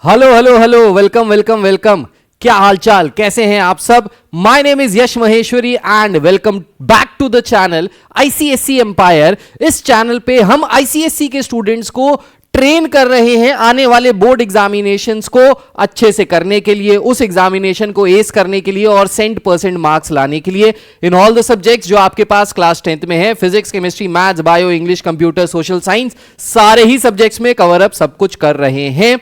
Hello hello hello, welcome welcome welcome. क्या हालचाल, कैसे हैं आप सब। My name is Yash Maheshwari and welcome back to the channel ICSE empire. इस चैनल पे हम आईसीएसई के स्टूडेंट्स को ट्रेन कर रहे हैं आने वाले बोर्ड एग्जामिनेशंस को अच्छे से करने के लिए, उस एग्जामिनेशन को एस करने के लिए और 100% मार्क्स लाने के लिए इन ऑल द सब्जेक्ट्स जो आपके पास क्लास 10th में है। Physics, chemistry, maths, bio, English, computer, social science, सारे ही सब्जेक्ट्स में कवर अप सब कुछ कर रहे हैं।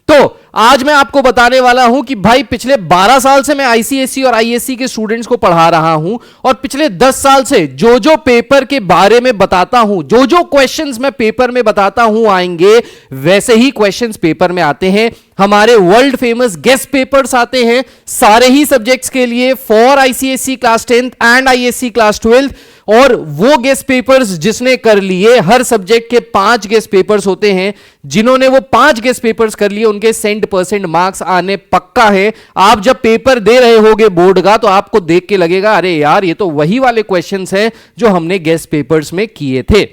तो आज मैं आपको बताने वाला हूं कि भाई पिछले 12 साल से मैं आईसीएसई और आईएससी के स्टूडेंट्स को पढ़ा रहा हूं और पिछले 10 साल से जो जो पेपर के बारे में बताता हूं, जो जो क्वेश्चंस मैं पेपर में बताता हूं आएंगे, वैसे ही क्वेश्चंस पेपर में आते हैं। हमारे वर्ल्ड फेमस गेस्ट पेपर्स आते हैं सारे ही सब्जेक्ट्स के लिए for ICSE class 10th and ISC class 12th। और वो गेस्ट पेपर्स जिसने कर लिए, हर सब्जेक्ट के 5 गेस्ट पेपर्स होते हैं, जिन्होंने वो 5 गेस्ट पेपर्स कर लिए उनके 100% मार्क्स आने पक्का है। आप जब पेपर दे रहे होगे बोर्ड का तो आपको देख के लगेगा अरे यार ये तो वही वाले क्वेश्चंस हैं जो हमने गेस्ट पेपर्स में किए थे।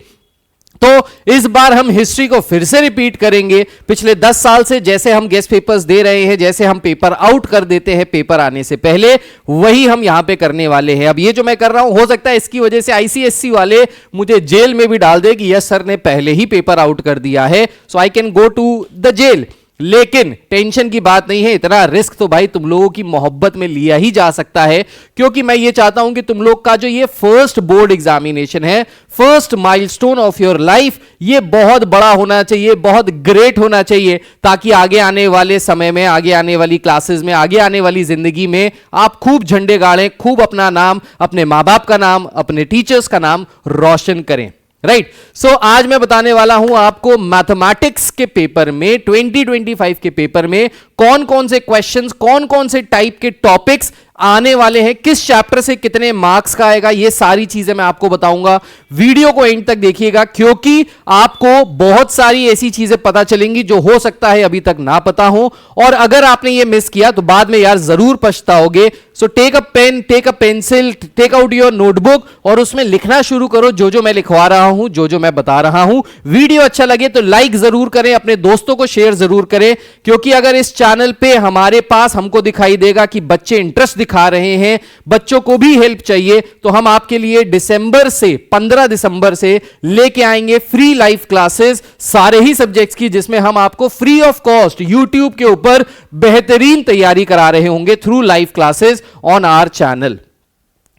तो इस बार हम हिस्ट्री को फिर से रिपीट करेंगे। पिछले 10 साल से जैसे हम गेस्ट पेपर्स दे रहे हैं, जैसे हम पेपर आउट कर देते हैं पेपर आने से पहले, वही हम यहां पे करने वाले हैं। अब ये जो मैं कर रहा हूं, हो सकता है इसकी वजह से आईसीएसई वाले मुझे जेल में भी डाल दे कि यस सर ने पहले ही पेपर आउट कर दिया है, so I can go to the jail. लेकिन टेंशन की बात नहीं है, इतना रिस्क तो भाई तुम लोगों की मोहब्बत में लिया ही जा सकता है, क्योंकि मैं ये चाहता हूं कि तुम लोग का जो ये फर्स्ट बोर्ड एग्जामिनेशन है, first milestone of your life, ये बहुत बड़ा होना चाहिए, बहुत ग्रेट होना चाहिए, ताकि आगे आने वाले समय में, आगे आने वाली क्लासेस में, आगे आने वाली जिंदगी में आप खूब झंडे गाड़ें, खूब अपना नाम, अपने मां बाप का नाम, अपने टीचर्स का नाम रोशन करें। राइट सो आज मैं बताने वाला हूं आपको मैथमेटिक्स के पेपर में, 2025 के पेपर में कौन कौन से क्वेश्चंस, कौन कौन से टाइप के टॉपिक्स आने वाले हैं, किस चैप्टर से कितने मार्क्स का आएगा, ये सारी चीजें मैं आपको बताऊंगा। वीडियो को एंड तक देखिएगा, क्योंकि आपको बहुत सारी ऐसी चीजें पता चलेंगी जो हो सकता है अभी तक ना पता हो, और अगर आपने ये मिस किया तो बाद में यार जरूर पछताओगे। So take a pen, take a pencil, take out your notebook और उसमें लिखना शुरू करो जो जो मैं लिखवा रहा हूं, जो जो मैं बता रहा हूं। वीडियो अच्छा लगे तो लाइक जरूर करें, अपने दोस्तों को शेयर जरूर करें, क्योंकि अगर इस चैनल पे हमारे पास हमको दिखाई देगा कि बच्चे इंटरेस्ट दिखा रहे हैं, बच्चों को भी हेल्प चाहिए, तो हम आपके लिए दिसंबर से, 15 दिसंबर से लेके आएंगे फ्री लाइव क्लासेस सारे ही सब्जेक्ट्स की, जिसमें हम आपको फ्री ऑफ कॉस्ट यूट्यूब के ऊपर बेहतरीन तैयारी करा रहे होंगे through live classes on our channel.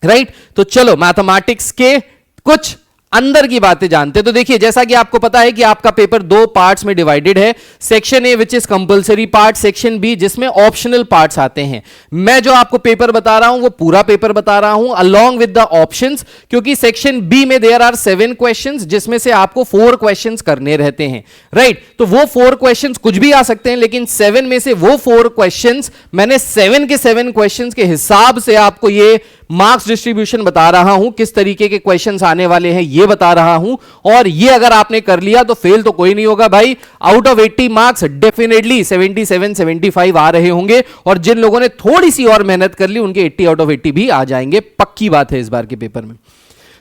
Right, तो चलो मैथमेटिक्स के कुछ अंदर की बातें जानते हैं। तो देखिए, जैसा कि आपको पता है कि आपका पेपर 2 पार्ट्स में डिवाइडेड है। Section A which is compulsory part, section B जिसमें ऑप्शनल पार्ट्स आते हैं। मैं जो आपको पेपर बता रहा हूं वो पूरा पेपर बता रहा हूं अलोंग विद द ऑप्शंस, क्योंकि सेक्शन बी में देयर आर 7 क्वेश्चंस, जिसमें से आपको 4 क्वेश्चंस करने रहते हैं। राइट, तो वो 4 क्वेश्चंस कुछ भी आ सकते हैं, लेकिन 7 में से वो 4 क्वेश्चंस मैंने 7 के 7 क्वेश्चंस के हिसाब से आपको ये मार्क्स डिस्ट्रीब्यूशन बता रहा हूं, किस तरीके के क्वेश्चंस आने वाले हैं ये बता रहा हूं। और ये अगर आपने कर लिया तो फेल तो कोई नहीं होगा भाई। आउट ऑफ 80 मार्क्स डेफिनेटली 77 75 आ रहे होंगे, और जिन लोगों ने थोड़ी सी और मेहनत कर ली उनके 80 आउट ऑफ 80 भी आ जाएंगे, पक्की बात है इस बार के पेपर में।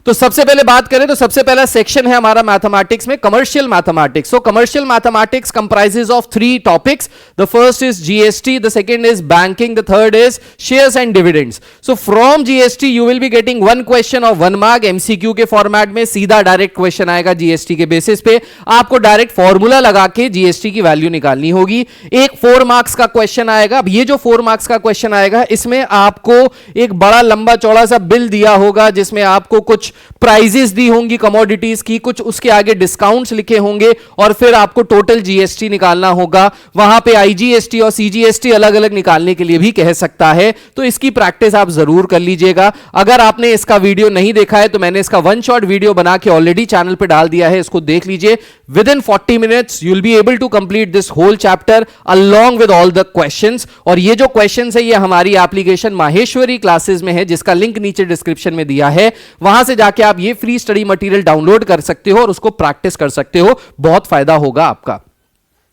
तो सबसे पहले बात करें तो सबसे पहला सेक्शन है हमारा मैथमेटिक्स में commercial mathematics. So commercial mathematics comprises of 3 topics. The first is GST, the second is banking, the third is shares and dividends. So from GST you will be getting 1 question of 1 mark MCQ के format में, सीधा direct question आएगा GST के basis पे। आपको direct formula लगा के GST की वैल्यू निकालनी होगी। एक 4 मार्क्स का क्वेश्चन आएगा। अब ये जो 4 मार्क्स का क्वेश्चन आएगा, इसमें आपको एक बड़ा लंबा चौड़ा सा बिल दिया होगा, जिसमें आपको कुछ प्राइजेस दी होंगी कमोडिटीज की, कुछ उसके आगे डिस्काउंट्स लिखे होंगे, और फिर आपको टोटल जीएसटी निकालना होगा। वहां पे आईजीएसटी और सीजीएसटी अलग अलग निकालने के लिए भी कह सकता है, तो इसकी प्रैक्टिस आप जरूर कर लीजिएगा। अगर आपने इसका वीडियो नहीं देखा है तो मैंने इसका 1 शॉट वीडियो बना के ऑलरेडी चैनल पे डाल दिया है, इसको देख लीजिए। Within 40 minutes you will be able to complete this whole chapter along with all the questions. और ये जो क्वेश्चंस है ये हमारी एप्लीकेशन माहेश्वरी क्लासेस में है, जिसका लिंक नीचे डिस्क्रिप्शन में दिया है। वहां से जाके आप ये फ्री स्टडी मटेरियल डाउनलोड कर सकते हो और उसको प्रैक्टिस कर सकते हो, बहुत फायदा होगा आपका।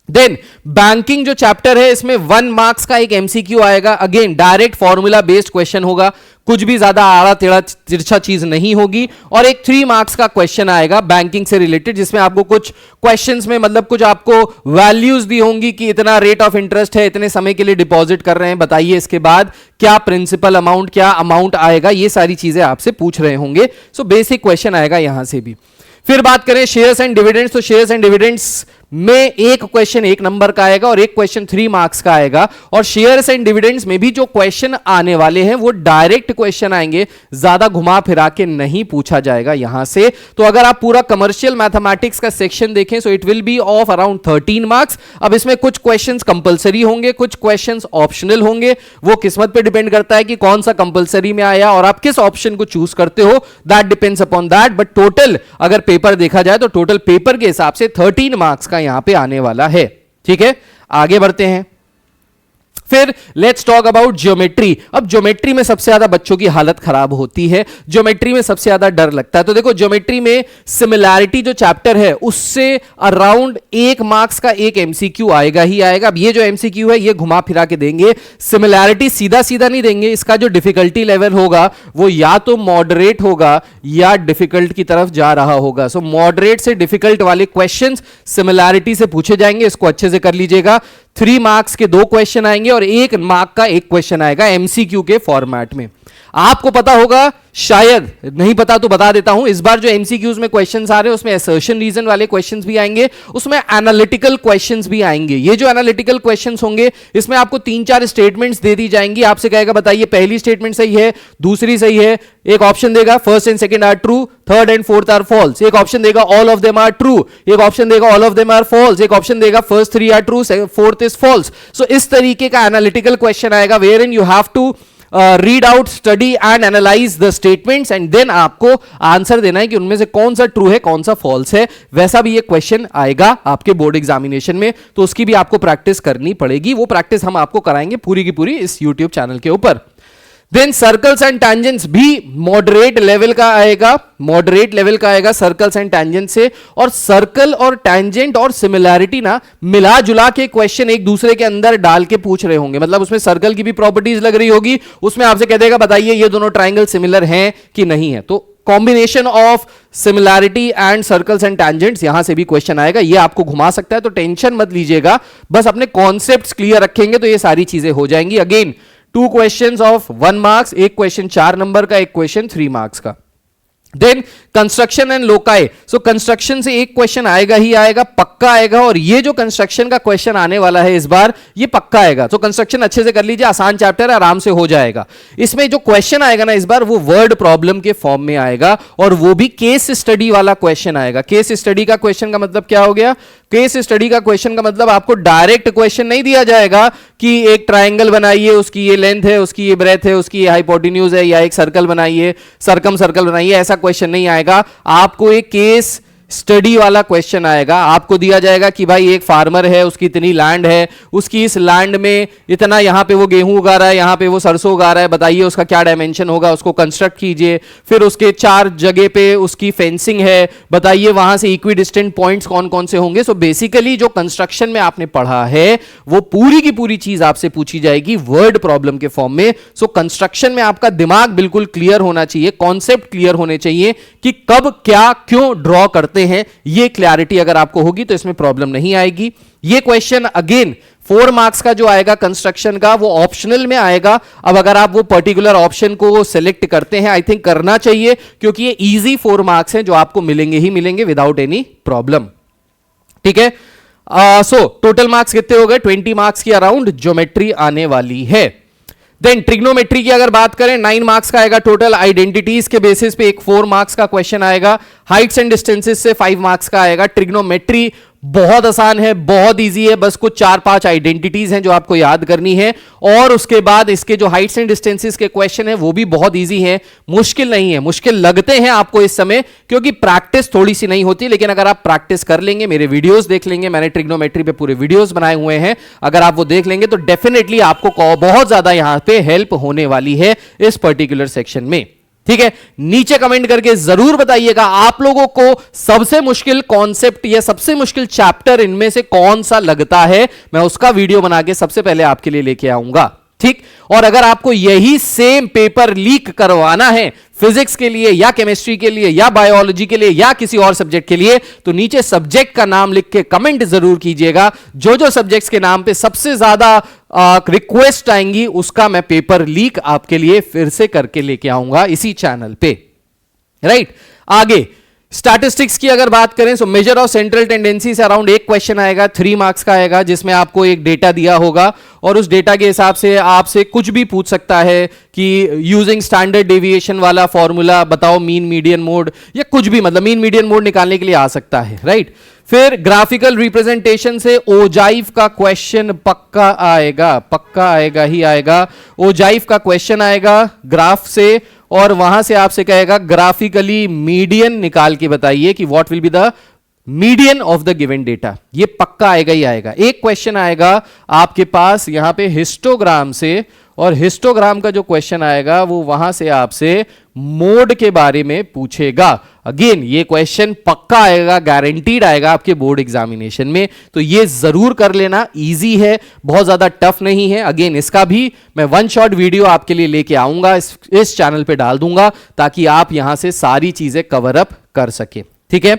देन बैंकिंग जो चैप्टर है इसमें 1 मार्क्स का एक एमसीक्यू आएगा, again direct formula based question होगा, कुछ भी ज्यादा आड़ा टेढ़ा तिरछा चीज नहीं होगी। और एक 3 मार्क्स का क्वेश्चन आएगा बैंकिंग से रिलेटेड, जिसमें आपको कुछ क्वेश्चंस में मतलब कुछ आपको वैल्यूज दी होंगी कि इतना रेट ऑफ इंटरेस्ट है, इतने समय के लिए डिपॉजिट कर रहे हैं, बताइए इसके बाद क्या प्रिंसिपल अमाउंट, क्या अमाउंट आएगा, ये सारी चीजें आपसे पूछ रहे होंगे। सो बेसिक क्वेश्चन आएगा यहां से भी। फिर बात करें शेयर्स एंड डिविडेंड्स, तो शेयर्स एंड डिविडेंड्स में एक क्वेश्चन 1 नंबर का आएगा और एक क्वेश्चन 3 मार्क्स का आएगा। और शेयर्स एंड डिविडेंड्स में भी जो क्वेश्चन आने वाले हैं वो डायरेक्ट क्वेश्चन आएंगे, ज्यादा घुमा फिरा के नहीं पूछा जाएगा यहां से। तो अगर आप पूरा कमर्शियल मैथमेटिक्स का सेक्शन देखें so it will be of around 13 marks. अब इसमें कुछ क्वेश्चंस कंपलसरी होंगे, कुछ क्वेश्चंस ऑप्शनल होंगे, वो किस्मत पे डिपेंड करता है कि कौन सा कंपलसरी में आया और आप किस ऑप्शन को चूज करते हो, that depends upon that. But total अगर पेपर देखा जाए तो टोटल पेपर के हिसाब से 13 मार्क्स का यहां पे आने वाला है। ठीक है, आगे बढ़ते हैं। फिर लेट्स टॉक अबाउट ज्योमेट्री। अब ज्योमेट्री में सबसे ज्यादा बच्चों की हालत खराब होती है, ज्योमेट्री में सबसे ज्यादा डर लगता है। तो देखो ज्योमेट्री में सिमिलैरिटी जो चैप्टर है उससे अराउंड 1 मार्क्स का एक एमसीक्यू आएगा ही आएगा। अब ये जो एमसीक्यू है ये घुमा फिरा के देंगे, सिमिलैरिटी सीधा सीधा नहीं देंगे, इसका जो डिफिकल्टी लेवल होगा वो या तो मॉडरेट होगा या डिफिकल्ट की तरफ जा रहा होगा। सो मॉडरेट से डिफिकल्ट वाले क्वेश्चंस सिमिलैरिटी से पूछे जाएंगे, इसको अच्छे से कर लीजिएगा। 3 मार्क्स के 2 क्वेश्चन आएंगे और 1 मार्क का एक क्वेश्चन आएगा एमसीक्यू के फॉर्मेट में। आपको पता होगा, शायद नहीं पता तो बता देता हूं, इस बार जो एमसीक्यूज में क्वेश्चंस आ रहे हैं उसमें असर्शन रीजन वाले क्वेश्चंस भी आएंगे, उसमें एनालिटिकल क्वेश्चंस भी आएंगे। ये जो एनालिटिकल क्वेश्चंस होंगे इसमें आपको 3-4 स्टेटमेंट्स दे दी जाएंगी, आपसे कहेगा बताइए पहली स्टेटमेंट सही है, दूसरी सही है, एक ऑप्शन देगा first and second are true, third and fourth are false, एक ऑप्शन देगा all of them are true, एक ऑप्शन देगा all of them are false, एक ऑप्शन देगा first 3 are true, fourth is false. So इस तरीके का एनालिटिकल क्वेश्चन आएगा wherein you have to read out, study and analyse the statements and then आपको answer देना है कि उनमें से कौन सा ट्रू है कौन सा फॉल्स है। वैसा भी ये क्वेश्चन आएगा आपके बोर्ड एग्जामिनेशन में, तो उसकी भी आपको प्रैक्टिस करनी पड़ेगी। वो प्रैक्टिस हम आपको कराएंगे पूरी की पूरी इस यूट्यूब चैनल के ऊपर। देन सर्कल्स एंड टैंजेंट्स भी मॉडरेट लेवल का आएगा, मॉडरेट लेवल का आएगा सर्कल्स एंड टैंजेंट से। और सर्कल और टैंजेंट और सिमिलैरिटी ना मिला जुला के क्वेश्चन एक दूसरे के अंदर डाल के पूछ रहे होंगे, मतलब उसमें सर्कल की भी प्रॉपर्टीज लग रही होगी, उसमें आपसे कह देगा बताइए ये दोनों ट्राइंगल सिमिलर हैं कि नहीं है। तो combination of similarity and circles and tangents यहां से भी क्वेश्चन आएगा, ये आपको घुमा सकता है, तो टेंशन मत लीजिएगा, बस अपने कॉन्सेप्ट्स क्लियर रखेंगे तो ये सारी चीजें हो जाएंगी। अगेन 2 क्वेश्चंस ऑफ 1 मार्क्स, एक क्वेश्चन 4 नंबर का, एक क्वेश्चन 3 मार्क्स का। Then construction and loci, so construction से एक क्वेश्चन आएगा ही आएगा, पक्का आएगा। और ये जो कंस्ट्रक्शन का क्वेश्चन आने वाला है इस बार ये पक्का आएगा, तो कंस्ट्रक्शन अच्छे से कर लीजिए, आसान चैप्टर है, आराम से हो जाएगा। इसमें जो क्वेश्चन आएगा ना इस बार वो वर्ड प्रॉब्लम के फॉर्म में आएगा और वो भी केस स्टडी वाला क्वेश्चन आएगा। केस स्टडी का क्वेश्चन का मतलब क्या हो गया, केस स्टडी का क्वेश्चन का मतलब आपको डायरेक्ट क्वेश्चन नहीं दिया जाएगा कि एक ट्राइंगल बनाइए, उसकी ये लेंथ है, उसकी ये ब्रेथ है, उसकी ये हाइपोटेन्यूज है, या एक सर्कल बनाइए, सर्कम सर्कल बनाइए, ऐसा क्वेश्चन नहीं आएगा। आपको एक केस स्टडी वाला क्वेश्चन आएगा, आपको दिया जाएगा कि भाई एक फार्मर है, उसकी इतनी लैंड है, उसकी इस लैंड में इतना, यहां पे वो गेहूं उगा रहा है, यहां पे वो सरसों उगा रहा है, बताइए उसका क्या डायमेंशन होगा, उसको कंस्ट्रक्ट कीजिए। फिर उसके 4 जगह पे उसकी फेंसिंग है, बताइए वहां से इक्विडिस्टेंट पॉइंट्स कौन कौन से होंगे। सो बेसिकली जो कंस्ट्रक्शन में आपने पढ़ा है वो पूरी की पूरी चीज आपसे पूछी जाएगी वर्ड प्रॉब्लम के फॉर्म में। सो कंस्ट्रक्शन में आपका दिमाग बिल्कुल क्लियर होना चाहिए, कॉन्सेप्ट क्लियर होने चाहिए कि कब क्या क्यों ड्रॉ करते हैं, ये क्लैरिटी अगर आपको होगी तो इसमें प्रॉब्लम नहीं आएगी। ये क्वेश्चन अगेन 4 मार्क्स का जो आएगा कंस्ट्रक्शन का वो ऑप्शनल में आएगा। अब अगर आप वो पर्टिकुलर ऑप्शन को सिलेक्ट करते हैं, आई थिंक करना चाहिए, क्योंकि ये इजी 4 मार्क्स हैं जो आपको मिलेंगे ही मिलेंगे विदाउट एनी प्रॉब्लम। ठीक है, सो टोटल मार्क्स कितने हो गए, 20 मार्क्स की अराउंड ज्योमेट्री आने वाली है। देन ट्रिग्नोमेट्री की अगर बात करें 9 मार्क्स का आएगा टोटल, आइडेंटिटीज के बेसिस पे एक 4 मार्क्स का क्वेश्चन आएगा, हाइट्स एंड डिस्टेंसेस से 5 मार्क्स का आएगा। ट्रिग्नोमेट्री बहुत आसान है, बहुत इजी है, बस कुछ 4-5 आइडेंटिटीज हैं जो आपको याद करनी है। और उसके बाद इसके जो हाइट्स एंड डिस्टेंसेस के क्वेश्चन है वो भी बहुत इजी है, मुश्किल नहीं है। मुश्किल लगते हैं आपको इस समय क्योंकि प्रैक्टिस थोड़ी सी नहीं होती, लेकिन अगर आप प्रैक्टिस कर लेंगे, मेरे वीडियोस देख लेंगे, मैंने ट्रिग्नोमेट्री पे पूरे वीडियोस बनाए हुए हैं, अगर आप वो देख लेंगे तो डेफिनेटली आपको बहुत ज्यादा यहां पे हेल्प होने वाली है इस पर्टिकुलर सेक्शन में। ठीक है, नीचे कमेंट करके जरूर बताइएगा आप लोगों को सबसे मुश्किल कॉन्सेप्ट या सबसे मुश्किल चैप्टर इनमें से कौन सा लगता है। मैं उसका वीडियो बना के सबसे पहले आपके लिए लेके आऊंगा। ठीक, और अगर आपको यही सेम पेपर लीक करवाना है फिजिक्स के लिए या केमिस्ट्री के लिए या बायोलॉजी के लिए या किसी और सब्जेक्ट के लिए, तो नीचे सब्जेक्ट का नाम लिख के कमेंट जरूर कीजिएगा। जो जो सब्जेक्ट्स के नाम पे सबसे ज्यादा रिक्वेस्ट आएंगी उसका मैं पेपर लीक आपके लिए फिर से करके लेके आऊंगा इसी चैनल पे। राइट, आगे स्टैटिस्टिक्स की अगर बात करें तो मेजर ऑफ सेंट्रल टेंडेंसी से अराउंड एक क्वेश्चन आएगा, 3 मार्क्स का आएगा, जिसमें आपको एक डेटा दिया होगा और उस डेटा के हिसाब से आपसे कुछ भी पूछ सकता है कि यूजिंग स्टैंडर्ड डेविएशन वाला फॉर्मूला बताओ मीन मीडियन मोड, या कुछ भी, मतलब मीन मीडियन मोड निकालने के लिए आ सकता है। राइट, फिर ग्राफिकल रिप्रेजेंटेशन से ओजाइव का क्वेश्चन पक्का आएगा ही आएगा। ओजाइव का क्वेश्चन आएगा ग्राफ से, और वहां से आपसे कहेगा ग्राफिकली मीडियन निकाल के बताइए कि what will be the median of the given data. ये पक्का आएगा ही आएगा। एक क्वेश्चन आएगा आपके पास यहां पे हिस्टोग्राम से, और हिस्टोग्राम का जो क्वेश्चन आएगा वो वहां से आपसे मोड के बारे में पूछेगा। अगेन ये क्वेश्चन पक्का आएगा, गारंटीड आएगा आपके बोर्ड एग्जामिनेशन में, तो ये जरूर कर लेना। इजी है, बहुत ज्यादा टफ नहीं है। अगेन इसका भी मैं वन शॉट वीडियो आपके लिए लेके आऊंगा, इस चैनल पे डाल दूंगा ताकि आप यहां से सारी चीजें कवर अप कर सके। ठीक है,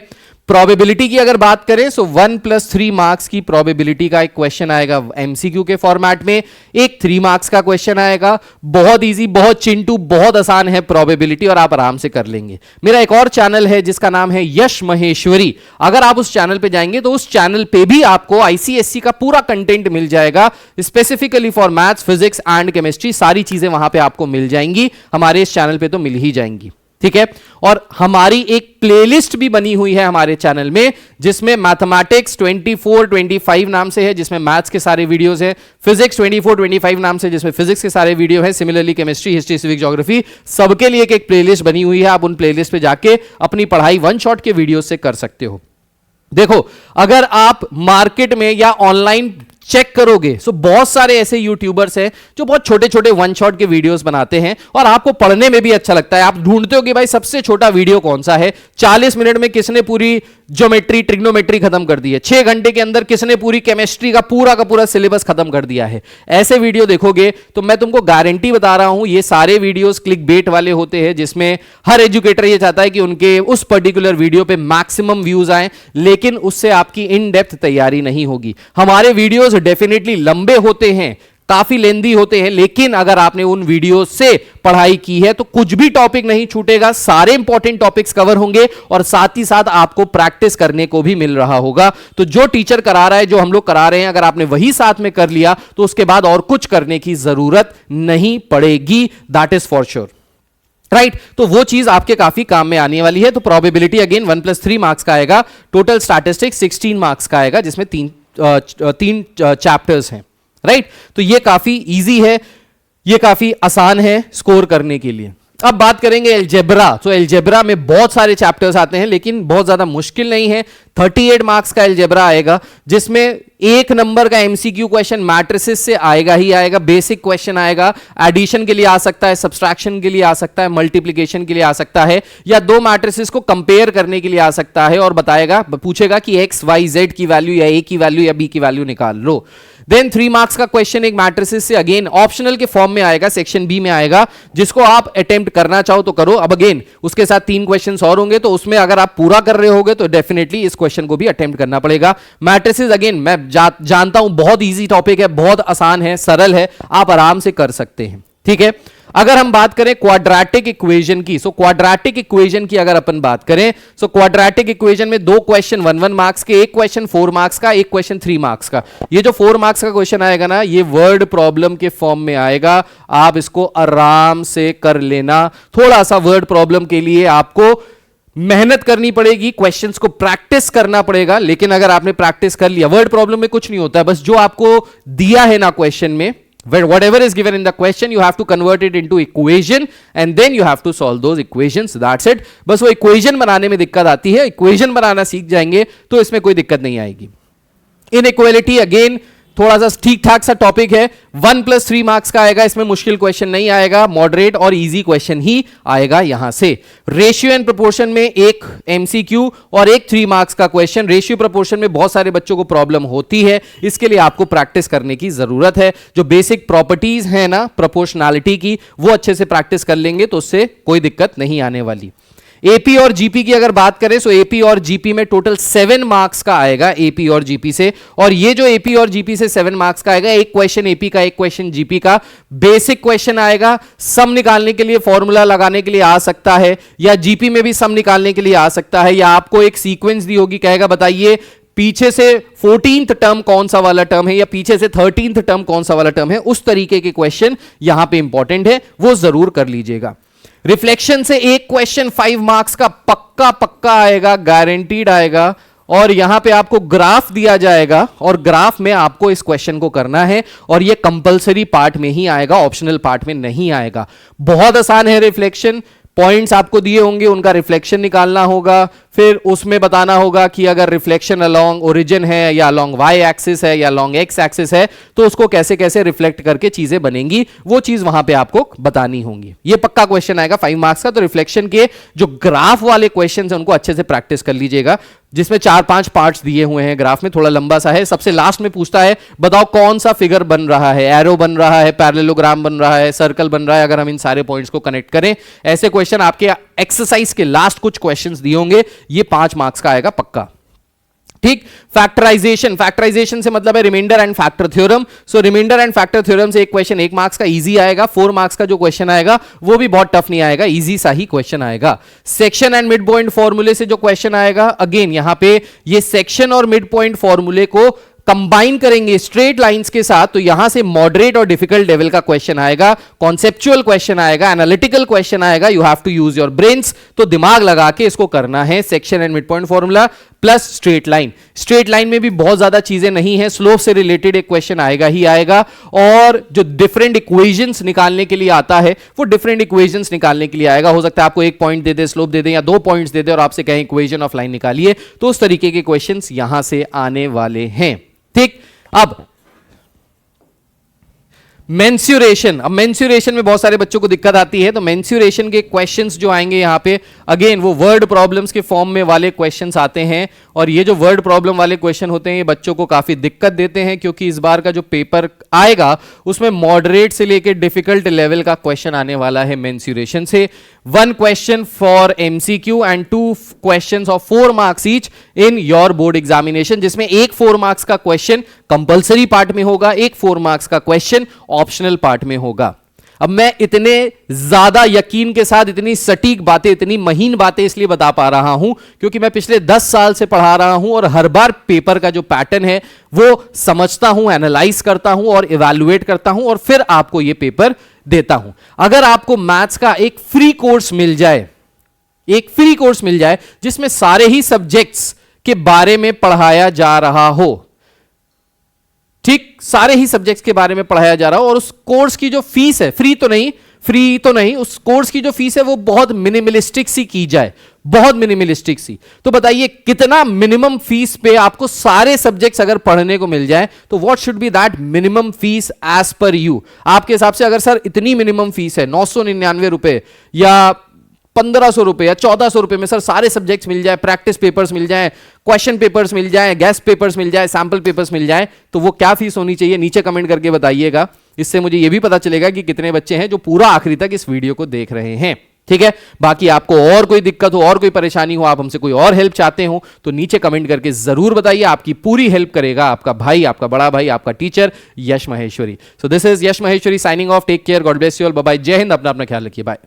प्रोबेबिलिटी की अगर बात करें तो 1+3 मार्क्स की प्रोबेबिलिटी का एक क्वेश्चन आएगा एमसीक्यू के फॉर्मेट में, एक 3 मार्क्स का क्वेश्चन आएगा। बहुत इजी, बहुत चिंटू, बहुत आसान है प्रोबेबिलिटी, और आप आराम से कर लेंगे। मेरा एक और चैनल है जिसका नाम है यश महेश्वरी, अगर आप उस चैनल पे जाएंगे तो उस चैनल पे भी आपको आईसीएससी का पूरा कंटेंट मिल जाएगा, specifically for maths, physics and chemistry. सारी चीजें वहां पे आपको मिल जाएंगी, हमारे इस चैनल पे तो मिल ही जाएंगी। ठीक है, और हमारी एक प्लेलिस्ट भी बनी हुई है हमारे चैनल में, जिसमें मैथमेटिक्स 24-25 नाम से है, जिसमें मैथ्स के सारे वीडियोस है, फिजिक्स 24-25 नाम से जिसमें फिजिक्स के सारे वीडियो है, similarly chemistry, history, civic, geography, सबके लिए एक प्लेलिस्ट बनी हुई है। आप उन प्लेलिस्ट पे जाके अपनी पढ़ाई वन शॉट के वीडियो से कर सकते हो। देखो, अगर आप मार्केट में या ऑनलाइन चेक करोगे तो बहुत सारे ऐसे यूट्यूबर्स हैं जो बहुत छोटे छोटे वन शॉट के वीडियोस बनाते हैं और आपको पढ़ने में भी अच्छा लगता है। आप ढूंढते हो कि भाई सबसे छोटा वीडियो कौन सा है, 40 मिनट में किसने पूरी ज्योमेट्री, ट्रिग्नोमेट्री खत्म कर दी है, 6 घंटे के अंदर किसने पूरी केमिस्ट्री का पूरा सिलेबस खत्म कर दिया है। ऐसे वीडियो देखोगे तो मैं तुमको गारंटी बता रहा हूं, ये सारे वीडियोस क्लिक बेट वाले होते हैं, जिसमें हर एजुकेटर ये चाहता है कि उनके उस पर्टिकुलर वीडियो पे मैक्सिमम व्यूज आए, लेकिन उससे आपकी इन डेप्थ तैयारी नहीं होगी। हमारे वीडियोस डेफिनेटली लंबे होते हैं, काफी लेंदी होते हैं, लेकिन अगर आपने उन वीडियो से पढ़ाई की है तो कुछ भी टॉपिक नहीं छूटेगा, सारे इंपॉर्टेंट टॉपिक्स कवर होंगे और साथ ही साथ आपको प्रैक्टिस करने को भी मिल रहा होगा। तो जो टीचर करा रहा है, जो हम लोग करा रहे हैं, अगर आपने वही साथ में कर लिया तो उसके बाद और कुछ करने की जरूरत नहीं पड़ेगी, that is for sure. Right, तो वो चीज आपके काफी काम में आने वाली है। तो प्रोबेबिलिटी अगेन 1+3 मार्क्स का आएगा, टोटल स्टैटिस्टिक्स 16 मार्क्स का आएगा, जिसमें तीन चैप्टर्स हैं। राइट, तो ये काफी इजी है, ये काफी आसान है स्कोर करने के लिए। अब बात करेंगे एलजेब्रा। तो एलजेब्रा में बहुत सारे चैप्टर्स आते हैं, लेकिन बहुत ज्यादा मुश्किल नहीं है। 38 मार्क्स का एलजेब्रा आएगा, जिसमें 1 नंबर का एमसीक्यू क्वेश्चन मैट्रिसेस से आएगा ही आएगा, बेसिक क्वेश्चन आएगा। एडिशन के लिए आ सकता है, सब्सट्रैक्शन के लिए आ सकता है, मल्टीप्लिकेशन के लिए आ सकता है, या 2 मैट्रिसेस को कंपेयर करने के लिए आ सकता है, और बताएगा, पूछेगा कि एक्स वाई जेड की वैल्यू या ए की वैल्यू या बी की वैल्यू निकाल लो। देन 3 मार्क्स का क्वेश्चन एक मैट्रिसेस से अगेन ऑप्शनल के फॉर्म में आएगा, सेक्शन बी में आएगा, जिसको आप अटेम्प्ट करना चाहो तो करो। अब अगेन उसके साथ 3 क्वेश्चंस और होंगे, तो उसमें अगर आप पूरा कर रहे होगे तो डेफिनेटली इस क्वेश्चन को भी अटेम्प्ट करना पड़ेगा। मैट्रिसेस अगेन मैं जानता हूं बहुत इजी टॉपिक है, बहुत आसान है, सरल है, आप आराम से कर सकते हैं। ठीक है, अगर हम बात करें क्वाड्रेटिक इक्वेशन की, सो क्वाड्रेटिक इक्वेशन की अगर अपन बात करें, सो क्वाड्रेटिक इक्वेशन में 2 क्वेश्चन 1-1 मार्क्स के, एक क्वेश्चन 4 मार्क्स का, एक क्वेश्चन 3 मार्क्स का। ये जो 4 मार्क्स का क्वेश्चन आएगा ना, ये वर्ड प्रॉब्लम के फॉर्म में आएगा, आप इसको आराम से कर लेना। थोड़ा सा वर्ड प्रॉब्लम के लिए आपको मेहनत करनी पड़ेगी, क्वेश्चंस को प्रैक्टिस करना पड़ेगा, लेकिन अगर आपने प्रैक्टिस कर लिया, वर्ड प्रॉब्लम में कुछ नहीं होता है, बस जो आपको दिया है ना क्वेश्चन में, whatever is given in the question you have to convert it into equation and then you have to solve those equations, that's it। बस वो equation बनाने में दिक्कत आती है, equation बनाना सीख जाएंगे तो इसमें कोई दिक्कत नहीं आएगी। inequality again थोड़ा सा ठीक ठाक सा टॉपिक है, 1+3 मार्क्स का आएगा, इसमें मुश्किल क्वेश्चन नहीं आएगा, मॉडरेट और इजी क्वेश्चन ही आएगा यहां से। रेशियो एंड प्रोपोर्शन में एक एमसीक्यू और एक 3 मार्क्स का क्वेश्चन। रेशियो प्रोपोर्शन में बहुत सारे बच्चों को प्रॉब्लम होती है, इसके लिए आपको प्रैक्टिस करने की जरूरत है। जो बेसिक प्रॉपर्टीज है ना प्रोपोर्शनैलिटी की, वो अच्छे से प्रैक्टिस कर लेंगे तो उससे कोई दिक्कत नहीं आने वाली। एपी और जीपी की अगर बात करें तो एपी और जीपी में टोटल 7 मार्क्स का आएगा एपी और जीपी से। और ये जो एपी और जीपी से 7 मार्क्स का आएगा, एक क्वेश्चन एपी का, एक क्वेश्चन जीपी का, बेसिक क्वेश्चन आएगा। सम निकालने के लिए, फॉर्मूला लगाने के लिए आ सकता है, या जीपी में भी सम निकालने के लिए आ सकता है, या आपको एक सीक्वेंस दी होगी, कहेगा बताइए पीछे से 14th टर्म कौन सा वाला टर्म है, या पीछे से 13th टर्म कौन सा वाला टर्म है। उस तरीके के क्वेश्चन यहां पे इंपॉर्टेंट है, वो जरूर कर लीजिएगा। रिफ्लेक्शन से एक क्वेश्चन 5 मार्क्स का पक्का आएगा, गारंटीड आएगा। और यहां पे आपको ग्राफ दिया जाएगा और ग्राफ में आपको इस क्वेश्चन को करना है, और ये कंपलसरी पार्ट में ही आएगा, ऑप्शनल पार्ट में नहीं आएगा। बहुत आसान है रिफ्लेक्शन। पॉइंट्स आपको दिए होंगे, उनका रिफ्लेक्शन निकालना होगा, फिर उसमें बताना होगा कि अगर रिफ्लेक्शन अलोंग ओरिजिन है, या अलोंग वाई एक्सिस है, या अलोंग एक्स एक्सिस है, तो उसको कैसे कैसे रिफ्लेक्ट करके चीजें बनेंगी, वो चीज वहां पे आपको बतानी होंगी। ये पक्का क्वेश्चन आएगा 5 मार्क्स का। तो रिफ्लेक्शन के जो ग्राफ वाले क्वेश्चन है उनको अच्छे से प्रैक्टिस कर लीजिएगा, जिसमें 4-5 पार्ट्स दिए हुए हैं। ग्राफ में थोड़ा लंबा सा है। सबसे लास्ट में पूछता है बताओ कौन सा फिगर बन रहा है, एरो बन रहा है, पैरेललोग्राम बन रहा है, सर्कल बन रहा है। अगर हम इन सारे पॉइंट्स को कनेक्ट करें, ऐसे क्वेश्चन आपके एक्सरसाइज के लास्ट कुछ क्वेश्चंस दिए होंगे, ये 5 मार्क्स का आएगा पक्का। ठीक। फैक्टराइजेशन से मतलब है remainder and factor theorem. So remainder and factor theorem से एक क्वेश्चन 1 मार्क्स का इजी आएगा। 4 मार्क्स का जो क्वेश्चन आएगा वो भी बहुत टफ नहीं आएगा, इजी सा ही क्वेश्चन आएगा। सेक्शन एंड मिड पॉइंट फॉर्मूले से जो क्वेश्चन आएगा, अगेन यहां पे ये सेक्शन और मिड पॉइंट फॉर्मूले को कंबाइन करेंगे स्ट्रेट लाइंस के साथ, तो यहां से मॉडरेट और डिफिकल्ट लेवल का क्वेश्चन आएगा, कॉन्सेप्चुअल क्वेश्चन आएगा, एनालिटिकल क्वेश्चन आएगा। You have to use your brains, तो दिमाग लगा के इसको करना है। Section and mid point formula plus straight line. Straight line में भी बहुत ज्यादा चीजें नहीं है, स्लोप से रिलेटेड एक क्वेश्चन आएगा ही आएगा। और जो डिफरेंट इक्वेशंस निकालने के लिए आता है, वो डिफरेंट इक्वेशंस निकालने के लिए आएगा। हो सकता है आपको 1 पॉइंट दे दे, स्लोप दे दे, या 2 पॉइंट्स दे दे और आपसे कहें इक्वेशन ऑफ लाइन निकालिए, तो उस तरीके के क्वेश्चंस यहां से आने वाले हैं। ठीक। अब मेंस्यूरेशन, अब मेंस्यूरेशन में बहुत सारे बच्चों को दिक्कत आती है, तो मेंस्यूरेशन के क्वेश्चंस जो आएंगे यहां पे, अगेन वो वर्ड प्रॉब्लम्स के फॉर्म में वाले क्वेश्चंस आते हैं। और ये जो वर्ड प्रॉब्लम वाले क्वेश्चन होते हैं, ये बच्चों को काफी दिक्कत देते हैं, क्योंकि इस बार का जो पेपर आएगा उसमें मॉडरेट से लेकर डिफिकल्ट लेवल का क्वेश्चन आने वाला है मेंस्यूरेशन से। 1 question for MCQ and 2 questions of 4 marks each in your board examination, जिसमें एक 4 मार्क्स का क्वेश्चन कंपलसरी पार्ट में होगा, एक 4 मार्क्स का क्वेश्चन ऑप्शनल पार्ट में होगा। अब मैं इतने ज्यादा यकीन के साथ इतनी सटीक बातें, इतनी महीन बातें इसलिए बता पा रहा हूं क्योंकि मैं पिछले 10 साल से पढ़ा रहा हूं, और हर बार पेपर का जो पैटर्न है वो समझता हूं, एनालाइज करता हूं और इवैल्यूएट करता हूं, और फिर आपको ये पेपर देता हूं। अगर आपको मैथ्स का एक फ्री कोर्स मिल जाए, एक फ्री कोर्स मिल जाए जिसमें सारे ही सब्जेक्ट्स के बारे में पढ़ाया जा रहा हो, ठीक, सारे ही सब्जेक्ट्स के बारे में पढ़ाया जा रहा हो, और उस कोर्स की जो फीस है, फ्री तो नहीं, उस कोर्स की जो फीस है वो बहुत मिनिमलिस्टिक सी की जाए, बहुत मिनिमलिस्टिक सी, तो बताइए कितना मिनिमम फीस पे आपको सारे सब्जेक्ट्स अगर पढ़ने को मिल जाए, तो what should be that minimum fees as per you. आपके हिसाब से अगर सर इतनी मिनिमम फीस है 999 रुपए या 1500 रुपए या 1400 रुपए में सर सारे सब्जेक्ट्स मिल जाए, प्रैक्टिस पेपर्स मिल जाए, क्वेश्चन पेपर्स मिल जाए, गेस्ट पेपर्स मिल जाए, सैंपल पेपर्स मिल जाए, तो वो क्या फीस होनी चाहिए नीचे कमेंट करके बताइएगा। इससे मुझे ये भी पता चलेगा कि कितने बच्चे हैं जो पूरा आखिरी तक इस वीडियो को देख रहे हैं। ठीक है। बाकी आपको और कोई दिक्कत हो और कोई परेशानी हो, आप हमसे कोई और हेल्प चाहते हो, तो नीचे कमेंट करके जरूर बताइए। आपकी पूरी हेल्प करेगा आपका भाई, आपका बड़ा भाई, आपका teacher Yash Maheshwari. So this is Yash Maheshwari signing off. Take care, God bless you all, bye bye, जय हिंद, अपना ख्याल रखिए, बाय।